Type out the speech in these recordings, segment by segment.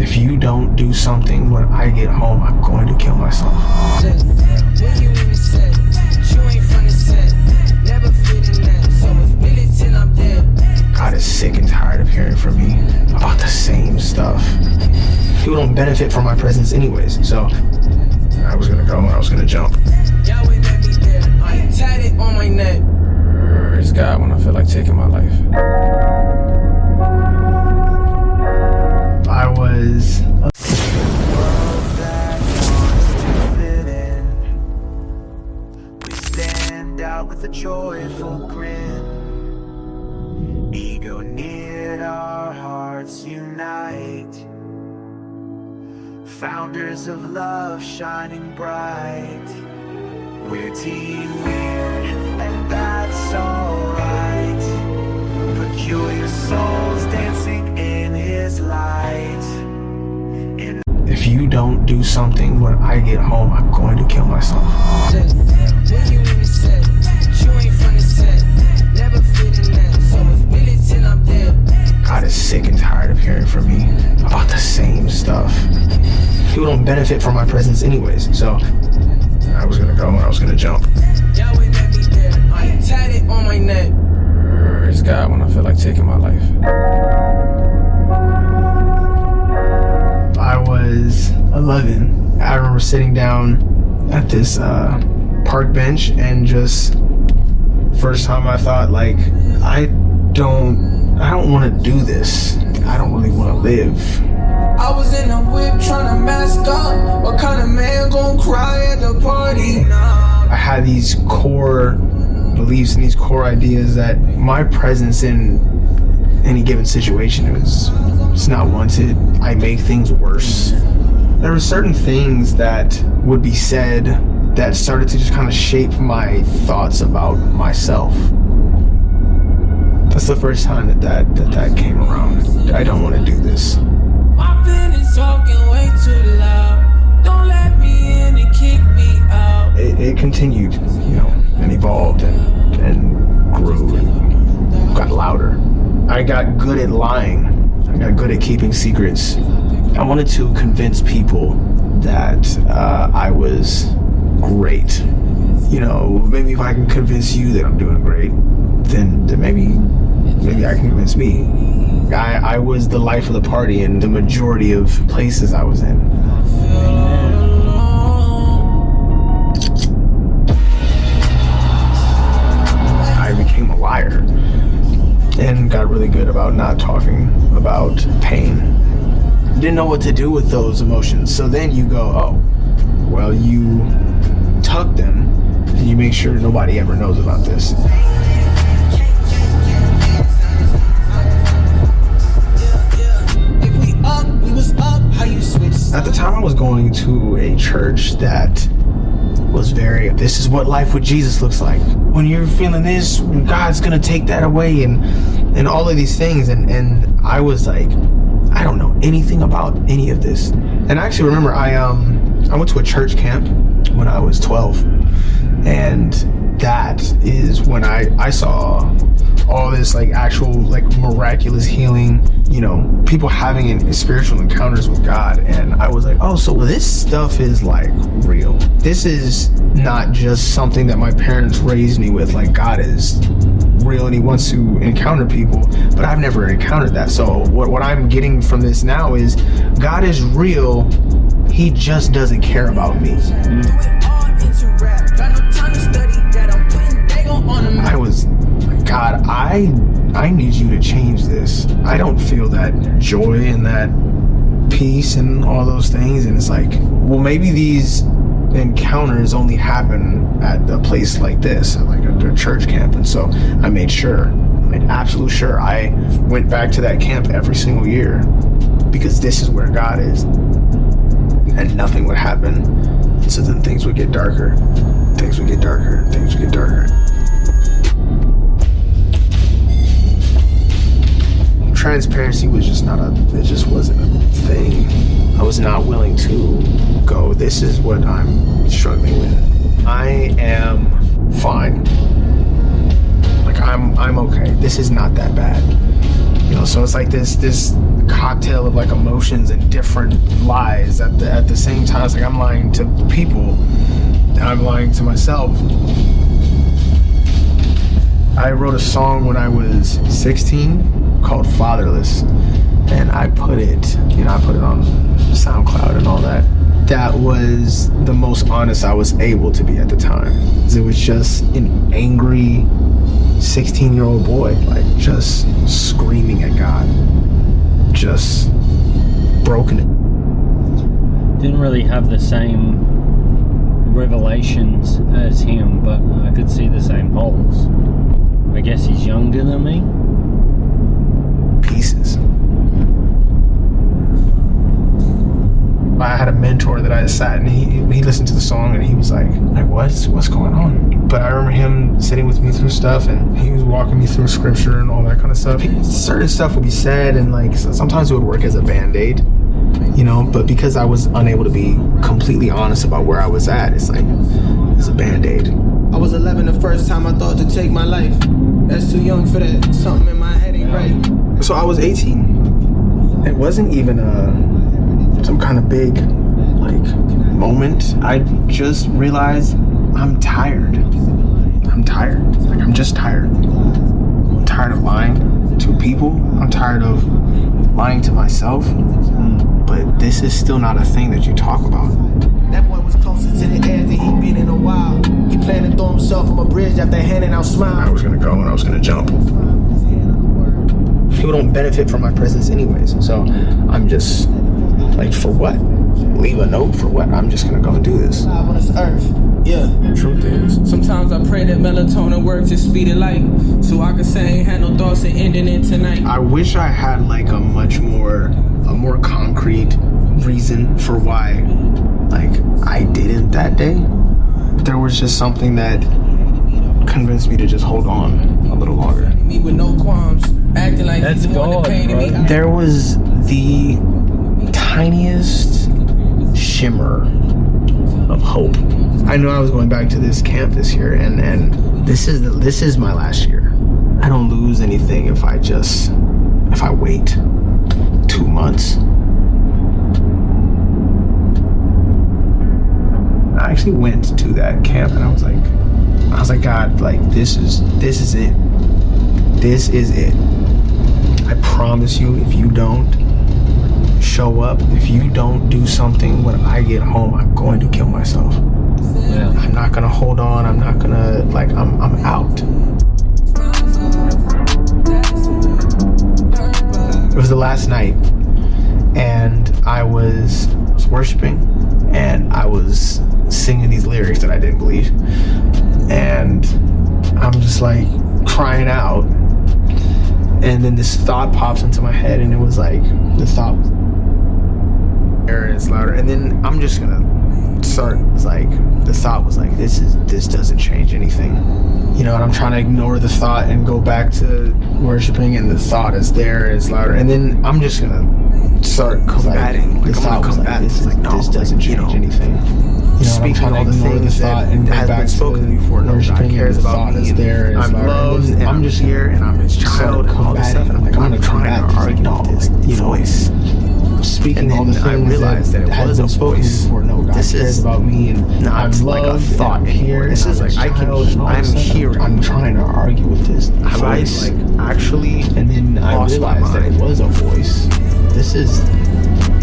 If you don't do something when I get home, I'm going to kill myself. God is sick and tired of hearing from me about the same stuff. People don't benefit from my presence anyways, so I was gonna go and I was gonna jump. Praise God when I feel like taking my life. I was we stand out with a joyful grin. Ego near, our hearts unite. Founders of love shining bright. We're Team Weird, and that's alright. Peculiar souls dancing in his light. If you don't do something when I get home, I'm going to kill myself. God is sick and tired of hearing from me about the same stuff. People don't benefit from my presence anyways, so I was gonna go and I was gonna jump. Praise God when I feel like taking my life. I was 11. I remember sitting down at this park bench and just first time I thought, like, I don't want to do this. I don't really want to live. I was in a whip trying to mask up. What kind of man gon' cry at the party? I had these core beliefs and these core ideas that my presence in any given situation it's not wanted. I make things worse. There were certain things that would be said that started to just kind of shape my thoughts about myself. That's the first time that came around. I don't want to do this. My feelings talking way too loud. Don't let me in and kick me out. It continued, and evolved and grew and got louder. I got good at lying. I got good at keeping secrets. I wanted to convince people that I was great. Maybe if I can convince you that I'm doing great, then maybe I can convince me. I was the life of the party in the majority of places I was in. I became a liar and got really good about not talking about pain. Didn't know what to do with those emotions. So then you go, oh, well, you tuck them and you make sure nobody ever knows about this. At the time I was going to a church that was this is what life with Jesus looks like. When you're feeling this, God's gonna take that away and all of these things. And I was like, I don't know anything about any of this. And I actually remember I went to a church camp when I was 12. And that is when I saw all this actual miraculous healing, people having spiritual encounters with God. And I was like, oh, so this stuff is real. This is not just something that my parents raised me with. God is real and he wants to encounter people, but I've never encountered that. So what I'm getting from this now is God is real. He just doesn't care about me. I was like, God, I need you to change this. I don't feel that joy and that peace and all those things. And it's well, maybe these encounters only happen at a place like this, like a church camp. And so I made absolute sure I went back to that camp every single year, because this is where God is, and nothing would happen. So then things would get darker, things would get darker, things would get darker. Transparency was just it just wasn't a thing. I was not willing to go, this is what I'm struggling with. I am fine. I'm okay. This is not that bad. So it's like this cocktail of like emotions and different lies at the same time. It's like I'm lying to people and I'm lying to myself. I wrote a song when I was 16 called Fatherless, and I put it on SoundCloud and all that. That was the most honest I was able to be at the time. It was just an angry 16-year-old boy, like just screaming at God, just broken. Didn't really have the same revelations as him, but I could see the same holes. I guess he's younger than me. Pieces. I had a mentor that I sat and he listened to the song and he was like what's going on? But I remember him sitting with me through stuff and he was walking me through scripture and all that kind of stuff. Certain stuff would be said and like sometimes it would work as a band-aid, but because I was unable to be completely honest about where I was at, it's like it's a band-aid. I was 11 the first time I thought to take my life. That's too young for that. Something in my head ain't right. So I was 18. It wasn't even some kind of big like moment. I just realized I'm tired. Like I'm just tired. I'm tired of lying to people. I'm tired of lying to myself. But this is still not a thing that you talk about. That boy was closest to the edge that he'd been in a while. He planned to throw himself from a bridge after handing out smiles. I was gonna go and I was gonna jump. People don't benefit from my presence anyways. So I'm just like, for what? Leave a note for what? I'm just gonna go and do this. On this earth. Yeah. Truth is, Sometimes I pray that melatonin works at speed of light, so I can say I ain't had no thoughts of ending it tonight. I wish I had like a more concrete reason for why like I didn't that day. There was just something that convinced me to just hold on a little longer. Me with no qualms, acting like That's he's the one that God, painted me. bro. There was the tiniest shimmer of hope. I knew I was going back to this camp this year, and this is my last year. I don't lose anything if I wait 2 months. I actually went to that camp and I was like, God, like this is it. This is it. I promise you, if you don't show up, if you don't do something when I get home, I'm going to kill myself. Yeah. I'm not gonna hold on. I'm not gonna I'm out. It was the last night and I was worshiping and I was singing these lyrics that I didn't believe, and I'm just like crying out, and then this thought pops into my head, and it was like the thought was and it's louder, and then I'm just gonna start. It's like the thought was like, this doesn't change anything, and I'm trying to ignore the thought and go back to worshiping, and the thought is there and it's louder, and then I'm just gonna start combating. The thought was like, this doesn't change anything. Speaking all the things that has been spoken to me before. No, God cares about me. There, I'm loved, and I'm just here, and I'm His child, and all this stuff. And I'm like, I'm trying to argue with this voice. Speaking all the things I realized that it was a voice. No, God cares about me, and not like a thought here. This is like I'm hearing. I'm trying to argue with this voice. Actually, and then I realized that it was a voice. This is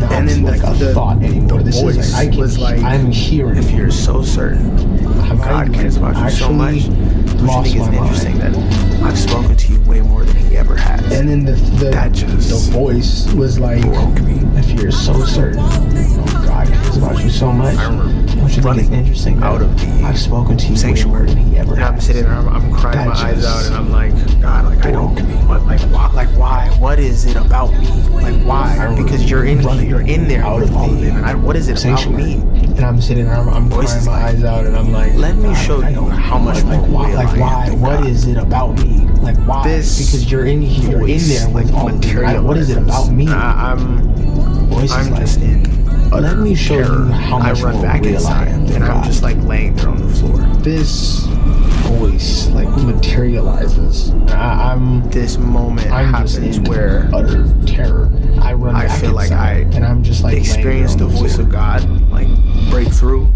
not and then like a thought anymore. This is like I'm hearing. If you're so certain God cares about you so much, don't you think it's interesting that I've spoken to you way more than He ever has? And then the voice was like, broke me. If you're so certain God cares about you so much, don't you think it's interesting that I've spoken to you sanctuary way more than He ever has? I'm sitting there, I'm crying my eyes out, and I'm like, God, like I don't, but like why? What is it about me? Like why? Because you're in there out of all of it. And what is it about me? And I'm sitting there, I'm crying my eyes out, and I'm like, let me show you how much why? What is it about me? Like why? Because you're in here, you're in there with all of it. What is it about me? I'm just in. Let me show you how much I run back inside, and I'm just like laying there on the floor. This voice like materializes. This moment I'm happens just in where utter terror. I run I back feel like inside, and I'm just like experienced the laying there on voice floor. of God like break through.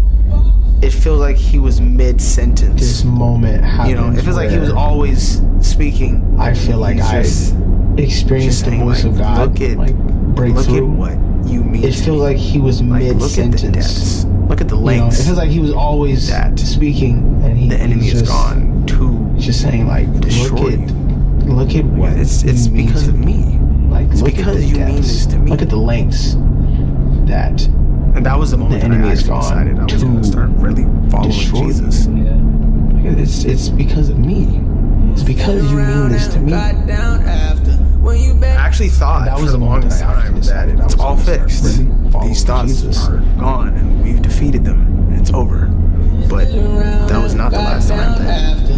It feels like he was mid-sentence. This moment happens. You know, it feels like he was where always speaking. I feel like He's I just experienced the saying, voice like, of God look at like break look through. at what you mean. It feels like he was like, look at the mid-sentence. depths. Look at the You know, lengths. it feels like he was always that speaking, and the enemy he's is just, gone to just saying like, destroy you. look at what It's you mean because to of me. Like, It's look at because the you mean depths. this to me. Look at the lengths that And that was the moment The that I enemy is actually gone decided I was to going to start really following destroy you. Jesus. Yeah. it's because of me. It's because you mean this to me. Got down after when you I back. actually thought That was for the the moment longest that I actually time that decided I it's was all gonna start fixed. really following These thoughts Jesus. are gone and we've defeated them. And it's over. But that was not the last time that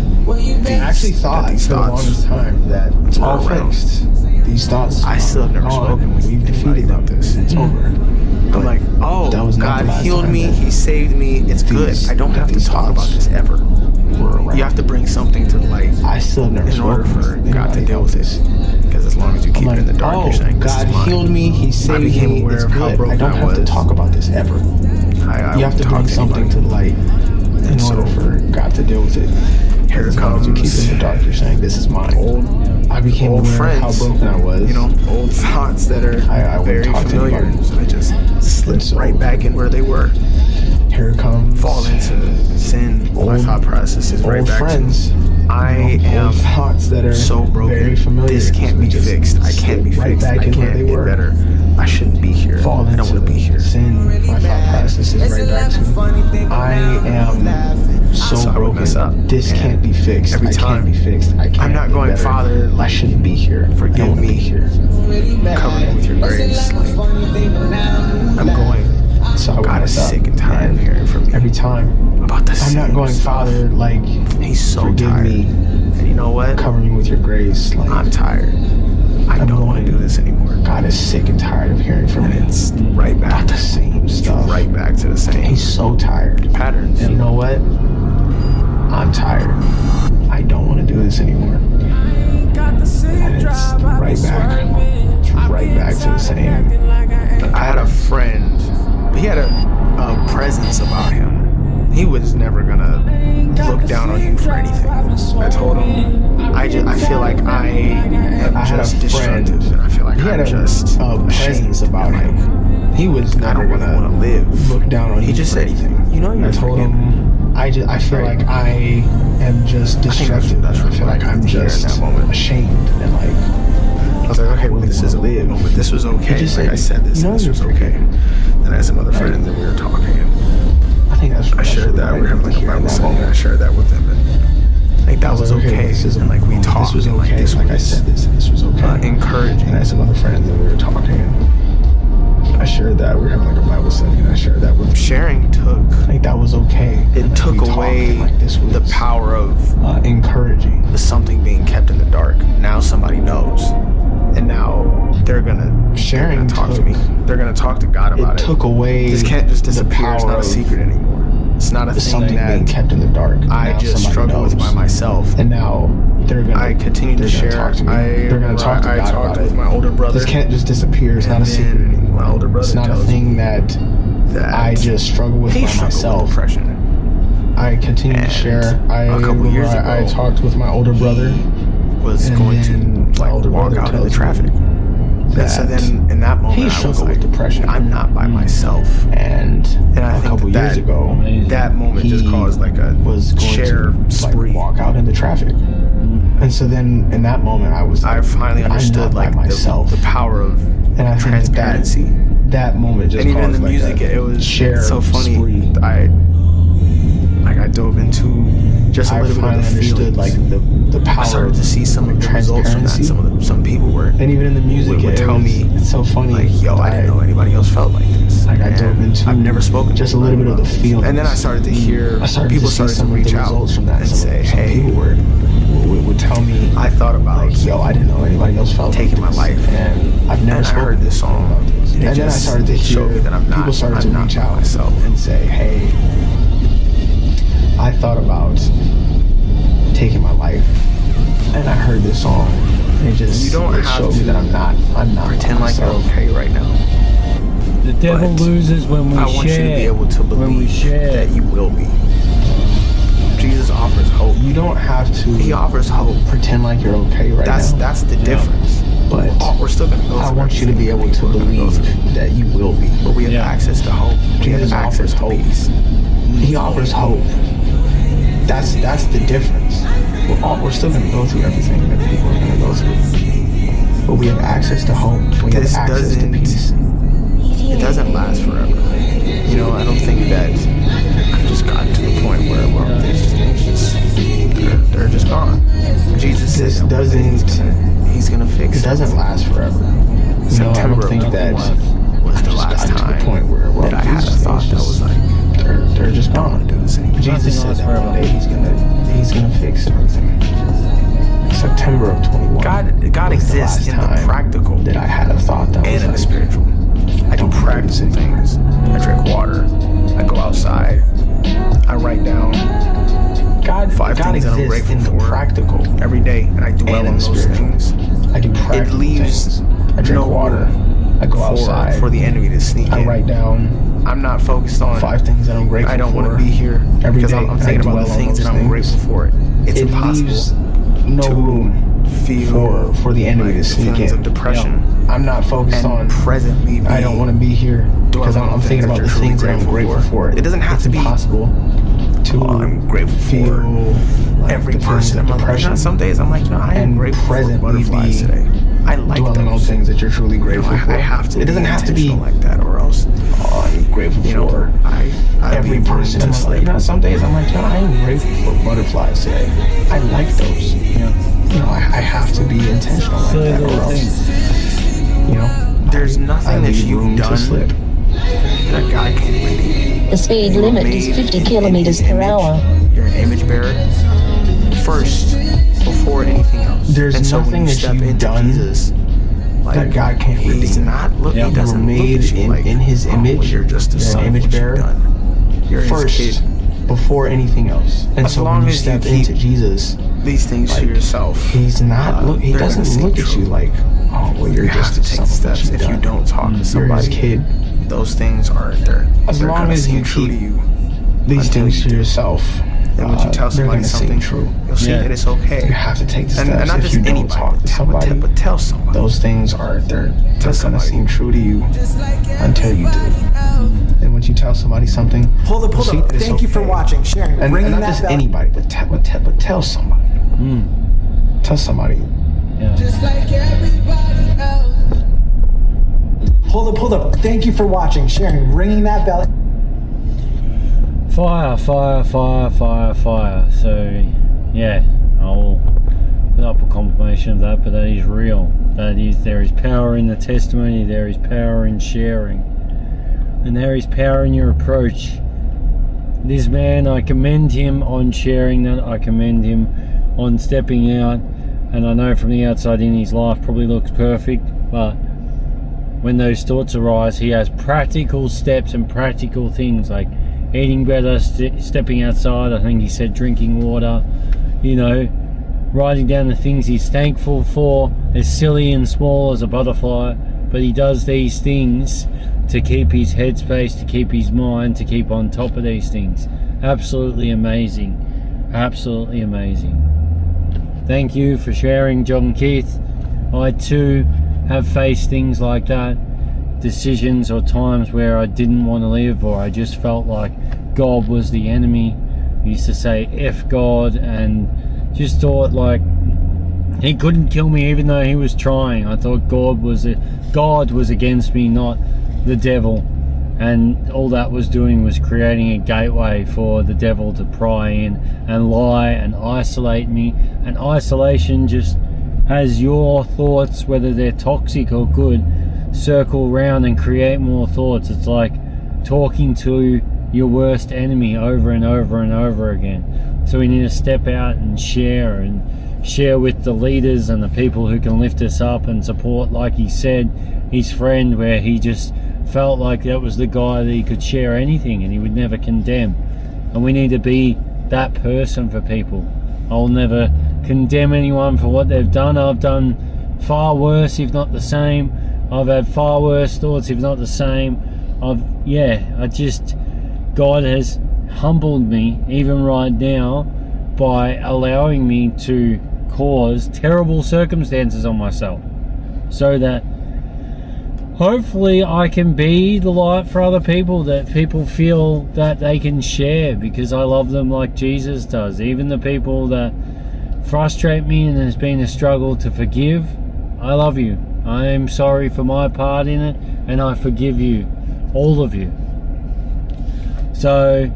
I actually thought these for the thoughts longest time that it's were all around. fixed. These thoughts I still have never are gone. spoken with We've anybody defeated about them. this. It's over. I'm like, oh, that was not God the last healed time me. that He saved me. It's good. these- I don't have to these talk about thoughts this ever. were around. You have to bring something to light I still have never in order spoken for with God to anybody deal with about this. this. Because as long as you keep I'm it in the dark, oh, you're saying, this God is mine. healed me. He saved became me. aware It's of how good. I broken don't I have to was. talk about this ever. I You have to won't bring talk something to anybody. light in so order for God to deal with it. Here As long as you keep comes it in the dark, you're saying this is mine. I became old aware of friends, how broken I was. you know, old thoughts that are I wouldn't very talk to familiar. anybody. So I just slipped So- right back in where they were. Here it comes. Fall into sin. My Old- thought process is right old back friends. to I am old thoughts that are so broken. very familiar. This can't be Just fixed. I can't be slip right fixed. back I in where can't they get were. better. I shouldn't be here. Fall I don't into want to be here. sin. My thought process is right back to I am so So I would broken. mess up. This And can't be fixed. every I time, can't be fixed. I can't I'm not get going, better. Father, I like, shouldn't be here. I forgive don't want to me. be here. Cover me with your grace. Like, I'm going. So I would God is mess up. sick and tired of hearing from me Every time. about the I'm same not going, stuff. Father, like, He's so forgive tired. me. And you know what? Cover me with your grace. Like, I'm tired. I I'm don't want to going. do this anymore. God is sick and tired of hearing from And me. it's right back. About the same stuff. Right back to the same He's so tired. patterns. And you know what? I'm tired. I don't want to do this anymore. And it's right back. Right back to the same. I had a friend, but he had a presence about him. He was never gonna look down on you for anything. I told him, I feel like I am I had a just friend. destructive, and I feel like He had I'm just a presence ashamed. about Like, him. He was I never don't really gonna want to live. look down on you. He just for said, anything. you know, I you're told forgiven. him, I feel Right. like I am just think destructive. that's I feel like I'm what I needed to hear in just that moment. ashamed and like I was like, okay, well, this isn't live. live. But this was okay. He just Like said, I said this, you know, and this you're was okay. forgiven. Then I had some other friends, and we were talking, and I think that's. I shared that. We were having like a Bible study, and I shared that with them, and like that was okay. And like we talked, This was and, okay. this Like I was, said this, and this was okay. encouraging. And I had some other friends, and we were talking, and I shared that. We were having like a Bible study, and I shared that with. Sharing took. Like that was okay. It Like, took we talked, away and, like, this was the power of encouraging. the something being kept in the dark. Now somebody knows, and now they're gonna Sharing talk to took- me. They're gonna talk to God about It it. took away. This can't just the disappear. It's power not a of secret anymore. It's not a the thing something being that kept in the dark. I Now just somebody struggle with knows. by myself. And now they're gonna. I continue to they're gonna share. Talk to me. They're gonna talk to I God talked about with it. my older brother. This can't just disappear. It's not a and secret then anymore. my older brother It's not a tells thing me that that I just struggle with he by struggled myself. with depression. I continue to And share. I a couple years ago, I talked with my older brother. Was And going then to my like older walk brother out in the tells me traffic. And so that then in that moment he I was struggled like, with depression. I'm not by myself. And I a think couple that years ago, That moment just he caused like a was going share to spree. like walk out into traffic. And so then in that moment, I was like, I finally I'm understood not by like myself. the power of And I think transparency. that moment just And even in caused the like music, a it was share so funny. spree. I dove into just a I little bit finally of the understood feelings. like the power. I started to see some of the results from that. transparency. Some people were, And even in the music, would it tell was, me, it's so funny. like, yo, I didn't know anybody else felt like this. Like I And dove into I've never spoken just to a little bit of the anybody about feelings. this. And then I started to hear people to see started to some of reach the out results from that. and Some say, hey, people would tell me, I thought about like, yo, I didn't know anybody else felt taking like my this. life. And I've never And I spoken heard this song. about this. And it And then I just started to showed hear me that I'm not- people started I'm to not reach by out myself. and say, hey, I thought about taking my life, and I heard this song, and it just You don't have showed me to that I'm not pretend like you're myself. okay right now. The devil But loses when we I want share. you to be able to when we believe share. that you will be. Jesus offers hope. You don't have to He offers hope. pretend like you're okay right now. That's the difference. But We're still gonna go I through want you to be everything able to we're gonna go believe through. that you will be. But we have Yeah. access to hope. We Jesus have access offers to hope. peace. He offers hope. That's the difference. We're still gonna go through everything that people are gonna go through. But we have access to hope. We have This access to doesn't- peace. It doesn't last forever. You know, I don't think that I've just gotten to the point where these things just they're just gone. Jesus This said that he's gonna fix It doesn't last forever. You know, I September don't think that was the I've just last gotten to time the point where that I had a these thought things that was like, they're just I gone. want to do the same. Jesus said lasts that one forever. day he's gonna fix everything. September of 21. God was the exists last in the time practical that I had a thought that and was in the like, spiritual. I do practical things. I drink water. I go outside. I write down God 5 things that I'm exists grateful in the for practical every day, and I dwell and on in the those spiritual. things. I do practical leaves things. I drink no water. room I go outside. for the enemy to sneak I in. write down I'm not focused on 5 things that I'm grateful I don't for. want to be here every because day, I'm and I thinking about dwell the on things those that I'm things. grateful for. It's It impossible leaves no to room feel for the enemy like to the sneak feelings in. of depression I'm not focused and on presently be I don't want to be here because dwelling I'm on thinking things about that the you're truly things that I'm grateful for. It doesn't have It's to be impossible to I'm grateful feel for like every the feelings person of in my life. depression. You know, some days I'm like, I am and grateful for presently butterflies be today. I like dwelling on those. things that you're truly grateful for. I have to. It doesn't have to be like that, or else I'm grateful you know for I every person in my life. You know, some days I'm like, I am grateful for butterflies today. I like those. Yeah. You know, I have to be intentional like Silly that, or little else, things. you know, There's I nothing that leave you've room done to slip. that God can't redeem. The speed You were limit made is 50 in kilometers His per image. hour. You're an image bearer first, before anything else. There's and so when nothing you that step you've into done Jesus, like, that God can't He's redeem. not look. Yeah. He doesn't You were look made at you like in His image. well, you're just a You're an son of image what you've bearer. done. You're First, His kid. before anything else. And As so long when you as you step keep into Jesus, These things to like, yourself. He's not look. He they're gonna doesn't seem look at true. you like, oh, well, you're You have just to a take son of what steps. you've If you done. don't talk to You're somebody, His kid. those things are there. As long as you true to keep you, these until things you to do. yourself, And when you tell they're somebody gonna something seem true. you'll see Yeah. that it's okay. You have to take the steps. And not if just you don't anybody, talk to somebody, but tell somebody. those things are they're gonna somebody. seem true to you until you do. And once you tell somebody something, Hold you'll see up. that it's Thank you for okay. watching, sharing, And ringing not that just bell. anybody, but tell somebody. Tell somebody. Yeah. Hold up. Thank you for watching, sharing, ringing that bell. Fire. So, yeah, I'll put up a confirmation of that, but that is real. There is power in the testimony, there is power in sharing, and there is power in your approach. This man, I commend him on sharing that, I commend him on stepping out, and I know from the outside in his life probably looks perfect, but when those thoughts arise, he has practical steps and practical things like eating better, stepping outside. I think he said drinking water, writing down the things he's thankful for, as silly and small as a butterfly, but he does these things to keep his headspace, to keep his mind, to keep on top of these things. Absolutely amazing. Thank you for sharing, John Keith. I too have faced things like that, decisions or times where I didn't want to live, or I just felt like God was the enemy. I used to say F God, and just thought like he couldn't kill me even though he was trying. I thought God was against me, not the devil, and all that was doing was creating a gateway for the devil to pry in and lie and isolate me. And isolation just has your thoughts, whether they're toxic or good, circle around and create more thoughts. It's like talking to your worst enemy over and over and over again. So we need to step out and share with the leaders and the people who can lift us up and support, like he said, his friend, where he just felt like that was the guy that he could share anything and he would never condemn. And we need to be that person for people. I'll never condemn anyone for what they've done. I've done far worse, if not the same. I've had far worse thoughts, if not the same. God has humbled me, even right now, by allowing me to cause terrible circumstances on myself, so that hopefully I can be the light for other people, that people feel that they can share, because I love them like Jesus does. Even the people that frustrate me and has been a struggle to forgive, I love you. I am sorry for my part in it, and I forgive you, all of you. So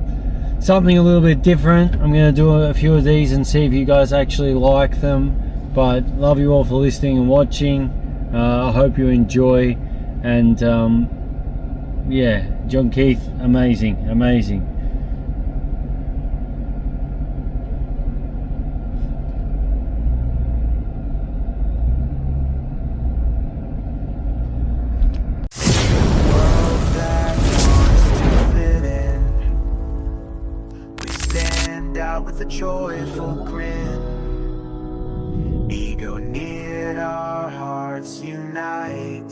something a little bit different. I'm going to do a few of these and see if you guys actually like them. But love you all for listening and watching. I hope you enjoy. And John Keith, amazing. With a joyful grin, ego near, our hearts unite,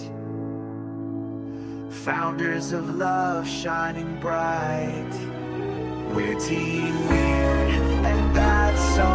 founders of love shining bright. We're Team Weird, and that's all.